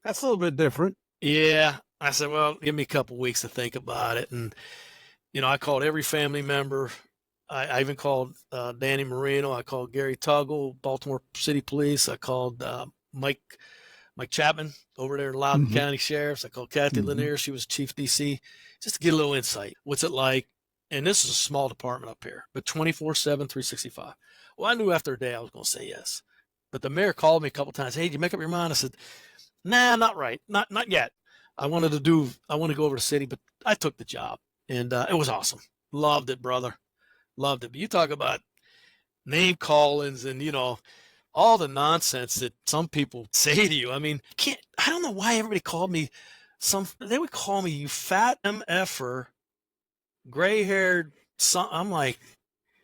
that's a little bit different. Yeah. I said, well, give me a couple weeks to think about it. And, I called every family member. I even called Danny Marino. I called Gary Tuggle, Baltimore City Police. I called Mike Chapman over there in Loudoun Mhm. County Sheriff's. I called Kathy Mhm. Lanier. She was chief DC, just to get a little insight. What's it like? And this is a small department up here, but 24/7, 365. Well, I knew after a day I was going to say yes. But the mayor called me a couple times. Hey, did you make up your mind? I said, nah, not right. Not yet. I want to go over to the city, but I took the job. And it was awesome. Loved it, brother. Loved it. But you talk about name callings and, all the nonsense that some people say to you. I mean, I don't know why everybody called me they would call me, you fat MFer, gray haired son. I'm like,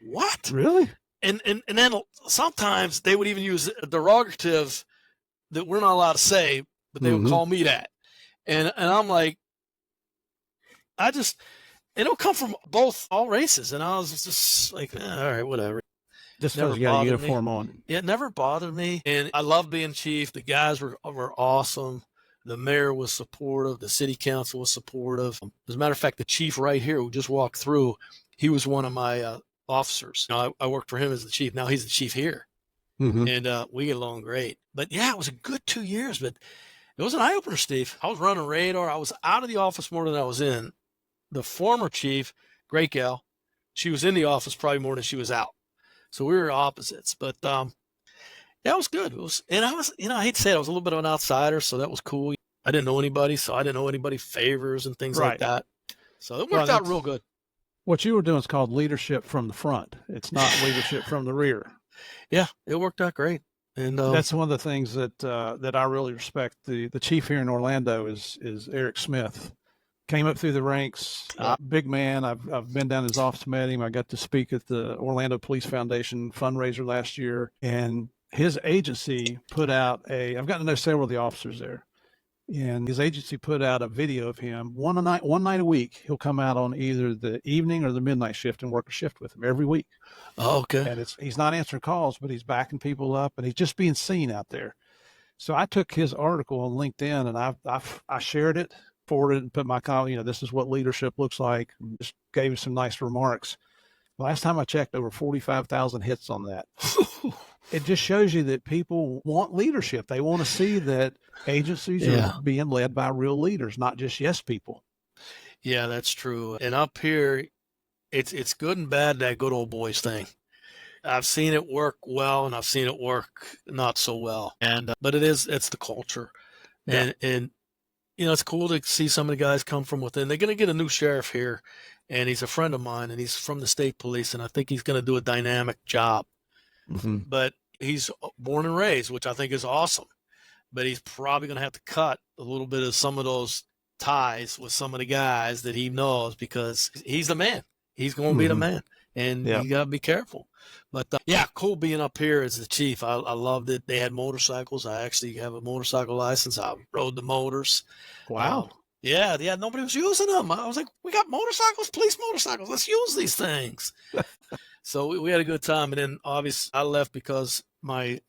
what? Really? And then sometimes they would even use a derogative that we're not allowed to say, but they would Mhm. call me that. And I'm like, it'll come from all races. And I was just like, all right, whatever. Just Never because you got a bothered me. uniform on. It never bothered me. And I love being chief. The guys were awesome. The mayor was supportive. The city council was supportive. As a matter of fact, the chief right here who just walked through, he was one of my officers. I worked for him as the chief. Now he's the chief here. Mhm. And we get along great. But yeah, it was a good 2 years. But it was an eye-opener, Steve. I was running radar. I was out of the office more than I was in. The former chief, great gal, she was in the office probably more than she was out. So we were opposites. But that was good. I was, I hate to say it, I was a little bit of an outsider, so that was cool. I didn't know anybody, so I didn't know anybody favors and things like Right. that. So it worked out real good. What you were doing is called leadership from the front. It's not leadership from the rear. Yeah, it worked out great. And that's one of the things that I really respect. The chief here in Orlando is Eric Smith. Came up through the ranks, big man. I've been down his office, met him. I got to speak at the Orlando Police Foundation fundraiser last year, and his agency put out I've gotten to know several of the officers there, and his agency put out a video of him one night a week. He'll come out on either the evening or the midnight shift and work a shift with him every week. Oh, okay. And he's not answering calls, but he's backing people up, and he's just being seen out there. So I took his article on LinkedIn and I shared it, forwarded and put my comment, this is what leadership looks like. And just gave him some nice remarks. Last time I checked, over 45,000 hits on that. It just shows you that people want leadership. They want to see that agencies are being led by real leaders, not just yes people. Yeah, that's true. And up here, it's good and bad, that good old boys thing. I've seen it work well, and I've seen it work not so well. And but it's the culture, and it's cool to see some of the guys come from within. They're going to get a new sheriff here, and he's a friend of mine, and he's from the state police, and I think he's going to do a dynamic job. Mm-hmm. But he's born and raised, which I think is awesome. But he's probably going to have to cut a little bit of some of those ties with some of the guys that he knows, because he's the man. He's going to be the man, and you got to be careful. But cool being up here as the chief. I loved it. They had motorcycles. I actually have a motorcycle license. I rode the motors. Wow. Yeah. Nobody was using them. I was like, we got motorcycles, police motorcycles. Let's use these things. So we had a good time. And then obviously I left because my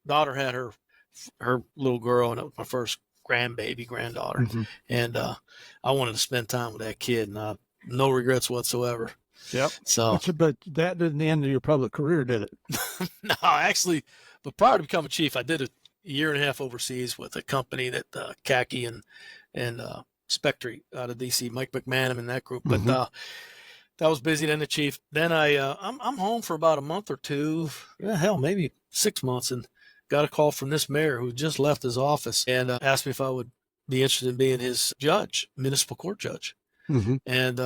daughter had her little girl, and it was my first granddaughter. Mm-hmm. And I wanted to spend time with that kid, and no regrets whatsoever. Yep. So, but that didn't end your public career, did it? No, actually, but prior to becoming chief, I did a year and a half overseas with a company that Khaki and Spectre out of DC, Mike McManam and that group. But that was busy. Then the chief. Then I'm home for about a month or two. Yeah, hell, maybe 6 months, and got a call from this mayor who just left his office and asked me if I would be interested in being his judge, municipal court judge. Mm-hmm. And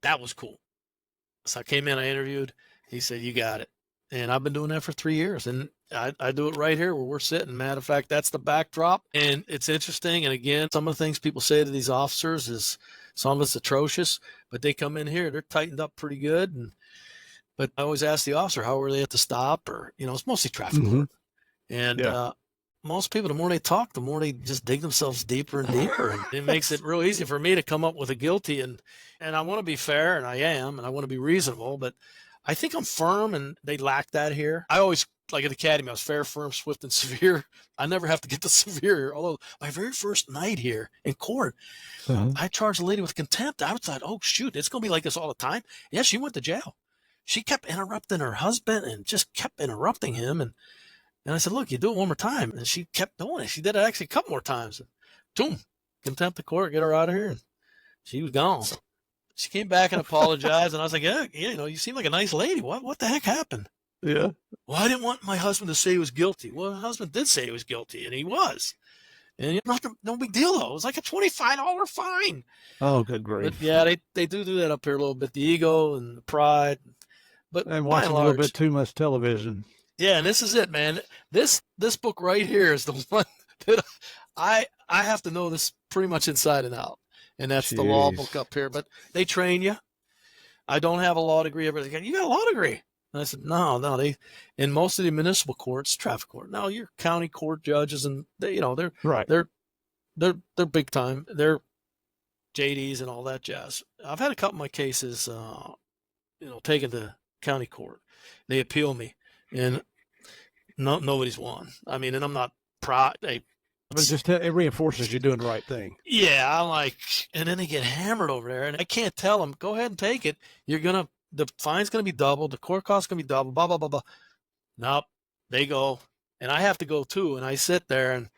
that was cool. So I came in, I interviewed. He said, you got it. And I've been doing that for 3 years. And I do it right here where we're sitting. Matter of fact, that's the backdrop. And it's interesting. And again, some of the things people say to these officers is some of it's atrocious, but they come in here, they're tightened up pretty good. But I always ask the officer, how were they at the stop? Or, it's mostly traffic work. And most people, the more they talk, the more they just dig themselves deeper and deeper. And it makes it real easy for me to come up with a guilty. And I want to be fair, and I am, and I want to be reasonable, but I think I'm firm, and they lack that here. I always, like at the academy, I was fair, firm, swift, and severe. I never have to get the severe. Although my very first night here in court, I charged a lady with contempt. I thought, oh, shoot, it's going to be like this all the time. Yeah, she went to jail. she kept interrupting her husband and just kept interrupting him. And I said, look, you do it one more time. And she kept doing it. She did it actually a couple more times. Boom, contempt of court, get her out of here. And she was gone. She came back and apologized. And I was like, yeah, you seem like a nice lady. What the heck happened? Yeah. Well, I didn't want my husband to say he was guilty. Well, my husband did say he was guilty, and he was. And no big deal, though. It was like a $25 fine. Oh, good grief. But yeah, they do that up here a little bit, the ego and the pride. But and watching a little bit too much television. Yeah, and this is it, man. This book right here is the one that I have to know this pretty much inside and out. And that's the law book up here. But they train you. I don't have a law degree. Everybody's going, you got a law degree. And I said, no, they, in most of the municipal courts, traffic court. Now your county court judges, and they're right. They're big time. They're JDs and all that jazz. I've had a couple of my cases, taken to county court. They appeal me, and nobody's won. I mean, and I'm not proud. But it reinforces you're doing the right thing. Yeah, I'm like, and then they get hammered over there, and I can't tell them, go ahead and take it. The fine's going to be doubled. The court cost's going to be doubled, blah, blah, blah, blah. Nope. They go, and I have to go too. And I sit there, and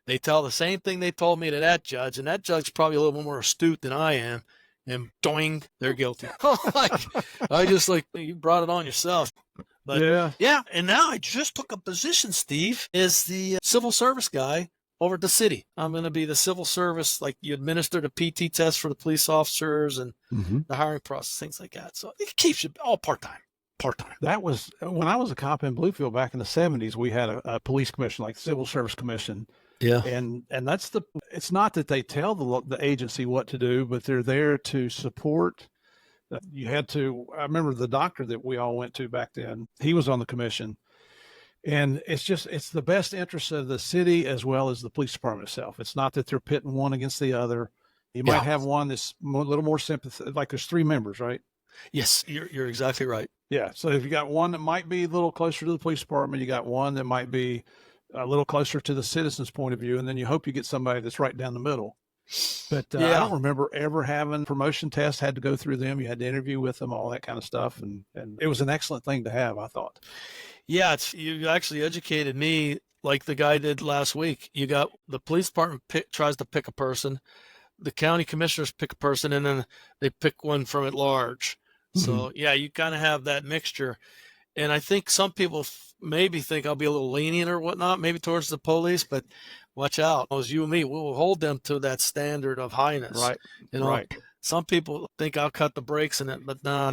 they tell the same thing they told me to that judge. And that judge's probably a little more astute than I am. And doing, they're guilty. You brought it on yourself. But yeah. And now I just took a position, Steve, as the civil service guy over at the city. I'm going to be the civil service, like you administer the PT test for the police officers and the hiring process, things like that. So it keeps you all part-time. That was, when I was a cop in Bluefield back in the 70s, we had a police commission, like the Civil Service Commission. Yeah. And that's it's not that they tell the agency what to do, but they're there to support. I remember the doctor that we all went to back then, he was on the commission. And it's the best interest of the city as well as the police department itself. It's not that they're pitting one against the other. You might have one that's a little more sympathetic, like there's 3 members, right? Yes, you're exactly right. Yeah. So if you got one that might be a little closer to the police department, you got one that might be a little closer to the citizen's point of view, and then you hope you get somebody that's right down the middle. But I don't remember ever having promotion tests, had to go through them. You had to interview with them, all that kind of stuff. And it was an excellent thing to have, I thought. Yeah, you actually educated me like the guy did last week. You got the police department tries to pick a person, the county commissioners pick a person, and then they pick one from at large. So yeah, you kind of have that mixture. And I think some people maybe think I'll be a little lenient or whatnot, maybe towards the police, but watch out. As you and me, we'll hold them to that standard of highness. Right. Right. Some people think I'll cut the brakes in it, but no,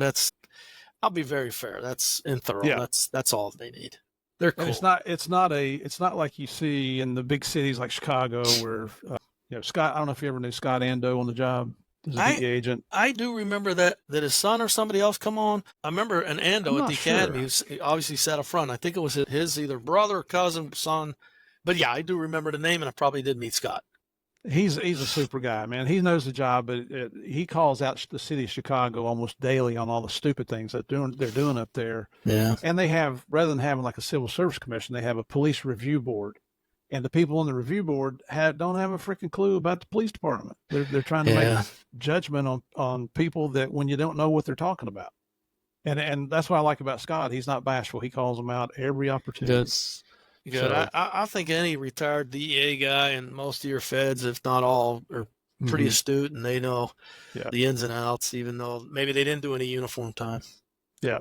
I'll be very fair. That's thorough. Yeah. That's all they need. They're cool. And it's not like you see in the big cities like Chicago where, Scott, I don't know if you ever knew Scott Ando on the job as a DEA agent. I do remember that his son or somebody else come on. I remember an Ando at the academy who obviously sat up front. I think it was his either brother, cousin, son. But yeah, I do remember the name, and I probably did meet Scott. He's a super guy, man. He knows the job, but he calls out the city of Chicago almost daily on all the stupid things that they're doing up there. Yeah. And they have, rather than having like a civil service commission, they have a police review board. And the people on the review board don't have a freaking clue about the police department. They're trying to make judgment on people that when you don't know what they're talking about. And that's what I like about Scott. He's not bashful. He calls them out every opportunity. Good. So, I think any retired DEA guy and most of your feds, if not all, are pretty astute, and they know the ins and outs, even though maybe they didn't do any uniform time. Yeah.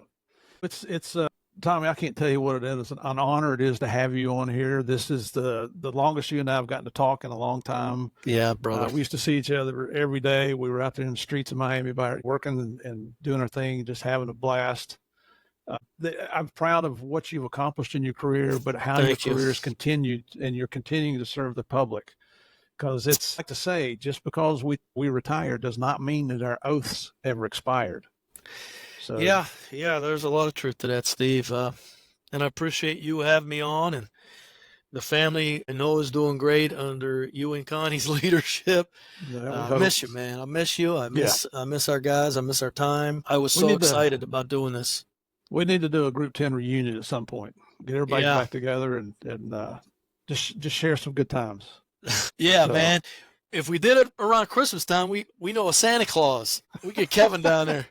It's Tommy, I can't tell you what it is. An honor it is to have you on here. This is the longest you and I have gotten to talk in a long time. Yeah, brother. We used to see each other every day. We were out there in the streets of Miami working and doing our thing, just having a blast. I'm proud of what you've accomplished in your career, but how your career has continued, and you're continuing to serve the public. Because it's like to say, just because we retire does not mean that our oaths ever expired. So yeah, there's a lot of truth to that, Steve. And I appreciate you having me on, and the family I know is doing great under you and Connie's leadership. I miss you, man. I miss you. I miss our guys. I miss our time. I was so excited about doing this. We need to do a Group 10 reunion at some point. Get everybody back together and just share some good times. Yeah, man. If we did it around Christmas time, we know a Santa Claus. We get Kevin down there.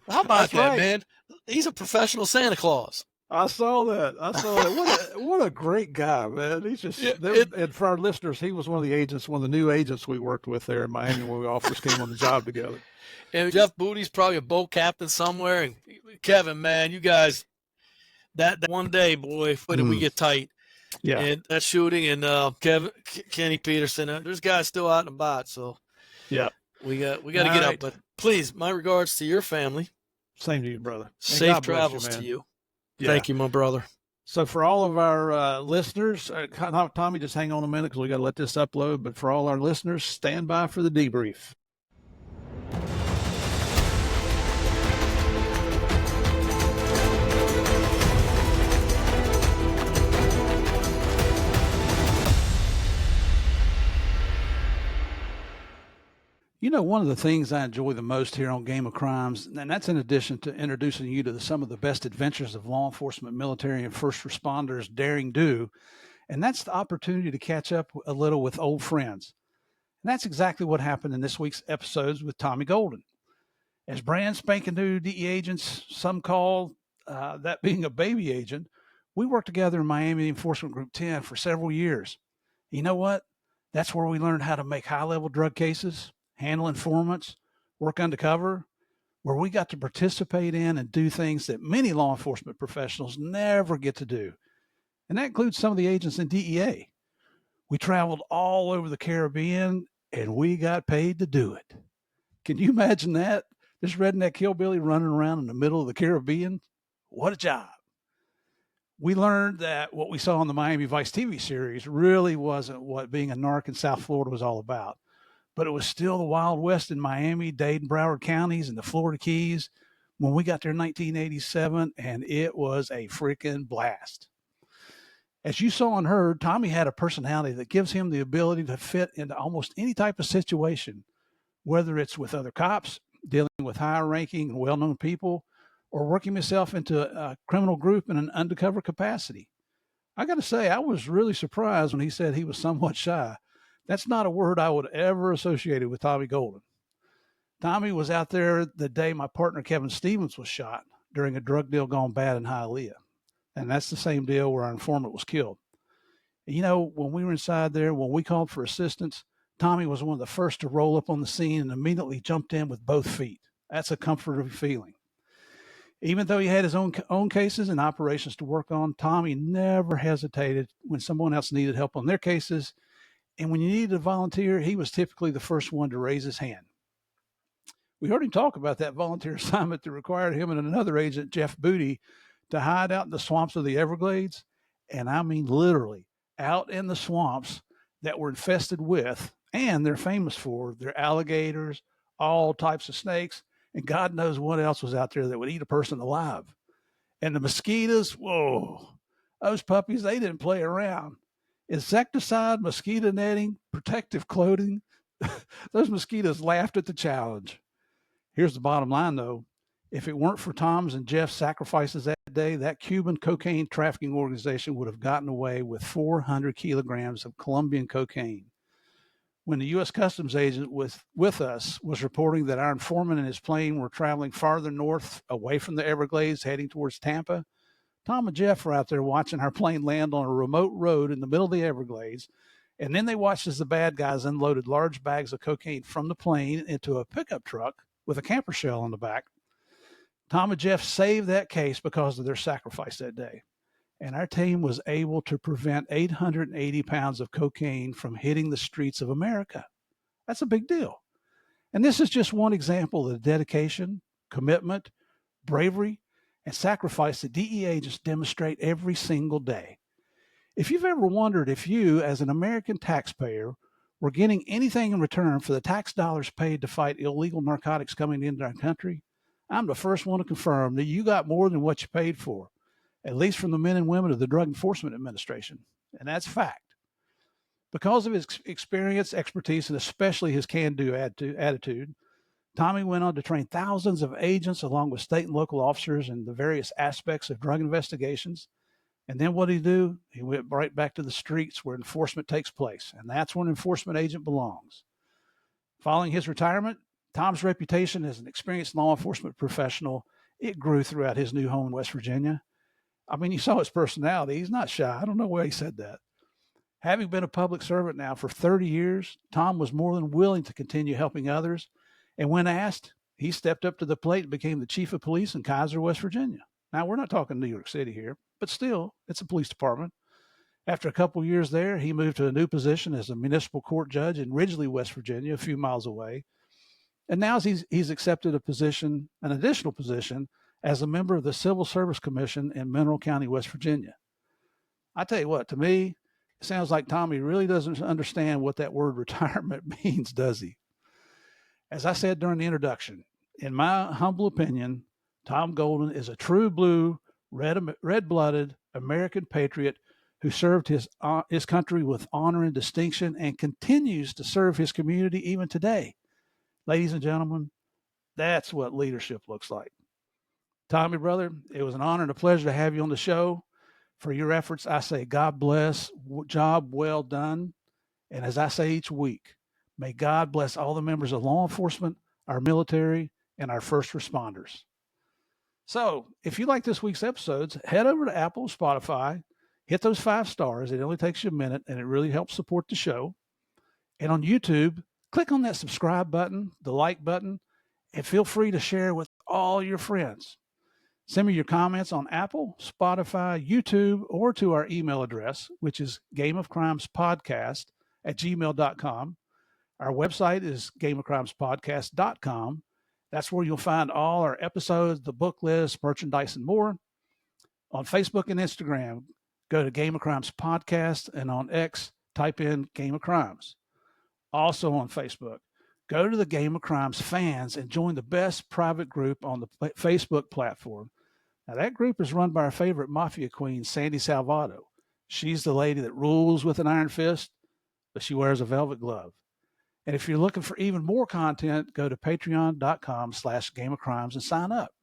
How about that, man? He's a professional Santa Claus. I saw that. What a great guy, man. He's just, and for our listeners, he was one of the new agents we worked with there in Miami when we all first came on the job together. And Jeff Booty's probably a boat captain somewhere. And Kevin, man, you guys, that one day, boy, did we get tight. Yeah. And that shooting and Kenny Peterson, there's guys still out and about. So yeah, we got to get up. But please, my regards to your family. Same to you, brother. Safe travels to you. Yeah. Thank you, my brother. So for all of our listeners, Tommy, just hang on a minute because we got to let this upload. But for all our listeners, stand by for the debrief. You know, one of the things I enjoy the most here on Game of Crimes, and that's in addition to introducing you to some of the best adventures of law enforcement, military, and first responders daring do, and that's the opportunity to catch up a little with old friends. And that's exactly what happened in this week's episodes with Tommy Golden. As brand spanking new DEA agents, some call that being a baby agent, we worked together in Miami Enforcement Group 10 for several years. You know what? That's where we learned how to make high-level drug cases, handle informants, work undercover, where we got to participate in and do things that many law enforcement professionals never get to do. And that includes some of the agents in DEA. We traveled all over the Caribbean, and we got paid to do it. Can you imagine that? This redneck hillbilly running around in the middle of the Caribbean? What a job. We learned that what we saw on the Miami Vice TV series really wasn't what being a narc in South Florida was all about. But it was still the Wild West in Miami, Dade, and Broward counties, and the Florida Keys when we got there in 1987, and it was a freaking blast. As you saw and heard, Tommy had a personality that gives him the ability to fit into almost any type of situation, whether it's with other cops, dealing with higher-ranking and well-known people, or working himself into a criminal group in an undercover capacity. I got to say, I was really surprised when he said he was somewhat shy. That's not a word I would ever associate with Tommy Golden. Tommy was out there the day my partner Kevin Stevens was shot during a drug deal gone bad in Hialeah. And that's the same deal where our informant was killed. And you know, when we were inside there, when we called for assistance, Tommy was one of the first to roll up on the scene and immediately jumped in with both feet. That's a comforting feeling. Even though he had his own cases and operations to work on, Tommy never hesitated when someone else needed help on their cases. And when you needed a volunteer, he was typically the first one to raise his hand. We heard him talk about that volunteer assignment that required him and another agent, Jeff Booty, to hide out in the swamps of the Everglades. And I mean literally out in the swamps that were infested with, and they're famous for, their alligators, all types of snakes, and God knows what else was out there that would eat a person alive. And the mosquitoes, whoa, those puppies, they didn't play around. Insecticide, mosquito netting, protective clothing. Those mosquitoes laughed at the challenge. Here's the bottom line, though. If it weren't for Tom's and Jeff's sacrifices that day, that Cuban cocaine trafficking organization would have gotten away with 400 kilograms of Colombian cocaine. When the U.S. Customs agent with us was reporting that our informant and his plane were traveling farther north away from the Everglades, heading towards Tampa, Tom and Jeff were out there watching our plane land on a remote road in the middle of the Everglades, and then they watched as the bad guys unloaded large bags of cocaine from the plane into a pickup truck with a camper shell on the back. Tom and Jeff saved that case because of their sacrifice that day, and our team was able to prevent 880 pounds of cocaine from hitting the streets of America. That's a big deal. And this is just one example of the dedication, commitment, bravery, and sacrifice that DEA agents demonstrate every single day. If you've ever wondered if you, as an American taxpayer, were getting anything in return for the tax dollars paid to fight illegal narcotics coming into our country, I'm the first one to confirm that you got more than what you paid for, at least from the men and women of the Drug Enforcement Administration. And that's fact. Because of his experience, expertise, and especially his can-do attitude, Tommy went on to train thousands of agents along with state and local officers in the various aspects of drug investigations. And then what did he do? He went right back to the streets where enforcement takes place. And that's where an enforcement agent belongs. Following his retirement, Tom's reputation as an experienced law enforcement professional it grew throughout his new home in West Virginia. I mean, you saw his personality. He's not shy. I don't know why he said that. Having been a public servant now for 30 years, Tom was more than willing to continue helping others. And when asked, he stepped up to the plate and became the chief of police in Kaiser, West Virginia. Now, we're not talking New York City here, but still, it's a police department. After a couple of years there, he moved to a new position as a municipal court judge in Ridgely, West Virginia, a few miles away. And now he's accepted an additional position, as a member of the Civil Service Commission in Mineral County, West Virginia. I tell you what, to me, it sounds like Tommy really doesn't understand what that word retirement means, does he? As I said during the introduction, in my humble opinion, Tom Golden is a true blue, red-blooded American patriot who served his country with honor and distinction and continues to serve his community even today. Ladies and gentlemen, that's what leadership looks like. Tommy, brother, it was an honor and a pleasure to have you on the show. For your efforts, I say God bless, job well done. And as I say each week, may God bless all the members of law enforcement, our military, and our first responders. So if you like this week's episodes, head over to Apple, Spotify, hit those 5 stars. It only takes you a minute, and it really helps support the show. And on YouTube, click on that subscribe button, the like button, and feel free to share with all your friends. Send me your comments on Apple, Spotify, YouTube, or to our email address, which is gameofcrimespodcast@gmail.com. Our website is gameofcrimespodcast.com. That's where you'll find all our episodes, the book list, merchandise, and more. On Facebook and Instagram, go to Game of Crimes Podcast, and on X, type in Game of Crimes. Also on Facebook, go to the Game of Crimes fans and join the best private group on the Facebook platform. Now, that group is run by our favorite mafia queen, Sandy Salvato. She's the lady that rules with an iron fist, but she wears a velvet glove. And if you're looking for even more content, go to patreon.com/Game of Crimes and sign up.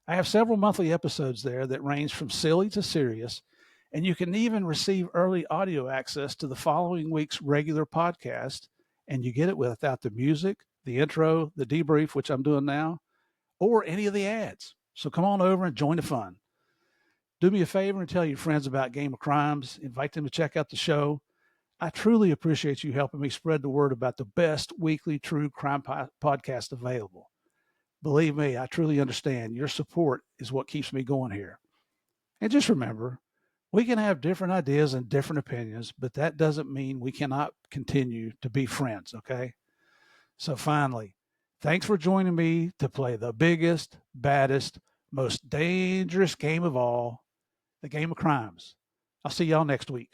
I have several monthly episodes there that range from silly to serious, and you can even receive early audio access to the following week's regular podcast, and you get it without the music, the intro, the debrief, which I'm doing now, or any of the ads. So come on over and join the fun. Do me a favor and tell your friends about Game of Crimes. Invite them to check out the show. I truly appreciate you helping me spread the word about the best weekly true crime podcast available. Believe me, I truly understand. Your support is what keeps me going here. And just remember, we can have different ideas and different opinions, but that doesn't mean we cannot continue to be friends, okay? So finally, thanks for joining me to play the biggest, baddest, most dangerous game of all, the Game of Crimes. I'll see y'all next week.